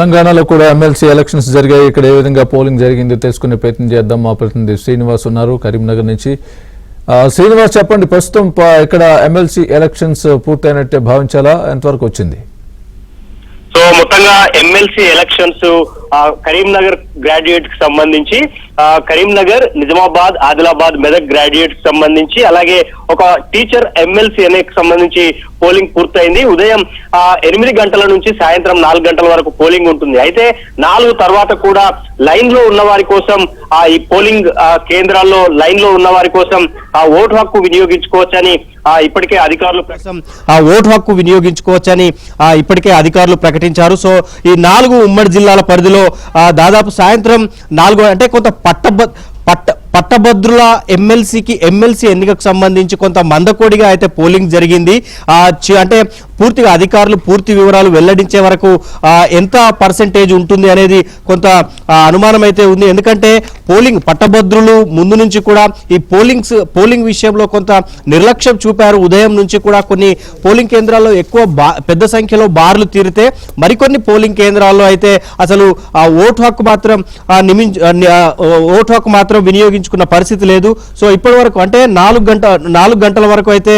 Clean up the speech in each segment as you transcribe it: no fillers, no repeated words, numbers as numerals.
తెలంగాణలో కూడా MLC elections జరిగాయి. ఇక్కడ ఏ విధంగా పోలింగ్ జరిగింది తెలుసుకునే ప్రయత్నం చేద్దాం. మా ప్రతినిధి శ్రీనివాస్ ఉన్నారు కరీంనగర్ నుంచి. శ్రీనివాస్, చెప్పండి, ప్రస్తుతం ఇక్కడ ఎమ్మెల్సీ ఎలక్షన్స్ పూర్తయినట్టే భావించాలా? ఎంతవరకు వచ్చింది? సో మొత్తంగా ఎమ్మెల్సీ ఎలక్షన్స్ కరీంనగర్ గ్రాడ్యుయేట్ కి సంబంధించి కరీంనగర్, నిజామాబాద్, ఆదిలాబాద్, మెదక్ గ్రాడ్యుయేట్ కి సంబంధించి అలాగే ఒక టీచర్ ఎమ్మెల్సీ అనేకి సంబంధించి పోలింగ్ పూర్తయింది. ఉదయం 8 గంటల నుంచి సాయంత్రం 4 గంటల వరకు పోలింగ్ ఉంటుంది. అయితే 4 తర్వాత కూడా లైన్ లో ఉన్న వారి కోసం ఈ పోలింగ్ కేంద్రాల్లో లైన్ లో ఉన్న వారి కోసం ఓటు హక్కు వినియోగించుకోవచ్చని ఇప్పటికే అధికారులు ప్రకటించారు. సో ఈ 4 ఉమ్మడి జిల్లాల పరిధిలో దాదాపు సాయంత్రం 4 అంటే కొంత పట్టభద్రుల ఎమ్మెల్సీ ఎన్నికకు సంబంధించి కొంత మందకోడిగా అయితే పోలింగ్ జరిగింది. అంటే పూర్తిగా అధికారులు పూర్తి వివరాలు వెల్లడించే వరకు ఎంత పర్సెంటేజ్ ఉంటుంది అనేది కొంత అనుమానం అయితే ఉంది. ఎందుకంటే పట్టభద్రులు ముందు నుంచి కూడా ఈ పోలింగ్ విషయంలో కొంత నిర్లక్ష్యం చూపారు. ఉదయం నుంచి కూడా కొన్ని పోలింగ్ కేంద్రాల్లో పెద్ద సంఖ్యలో బార్లు తీరితే మరికొన్ని పోలింగ్ కేంద్రాల్లో అయితే అసలు ఓటు హక్కు మాత్రం వినియోగించుకున్న పరిస్థితి లేదు. సో ఇప్పటి వరకు అంటే 4 గంటల వరకు అయితే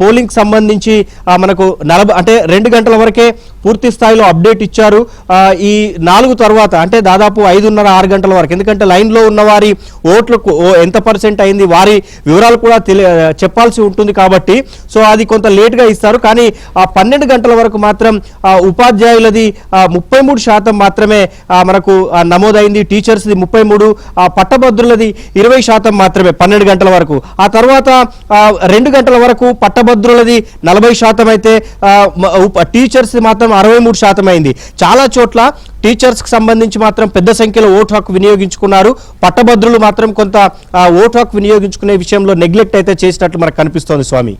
పోలింగ్ సంబంధించి మనకు 2 గంటల వరకే పూర్తి స్థాయిలో అప్డేట్ ఇచ్చారు. ఈ 4 తర్వాత అంటే దాదాపు 5:30-6 గంటల వరకు, ఎందుకంటే లైన్ లో ఉన్న వారి ఓట్లకు ఎంత పర్సెంట్ అయింది వారి వివరాలు కూడా చెప్పాల్సి ఉంటుంది కాబట్టి సో అది కొంత లేట్ గా ఇస్తారు. కానీ 12 గంటల వరకు మాత్రం ఉపాధ్యాయులది 33% మాత్రమే మనకు నమోదైంది. టీచర్స్ ది 33%, పట్టభద్రులది 20% మాత్రమే 12 గంటల వరకు. ఆ తర్వాత 2 గంటల వరకు పట్టభద్రులది 40% అయితే టీచర్స్ మాత్రం 63% అయింది. చాలా చోట్ల టీచర్స్ కి సంబంధించి మాత్రం పెద్ద సంఖ్యలో ఓటు హక్కు వినియోగించుకున్నారు. పట్టభద్రులు మాత్రం కొంత ఓటు హక్కు వినియోగించుకునే విషయంలో నెగ్లెక్ట్ అయితే చేసినట్లు మనకు కనిపిస్తోంది స్వామి.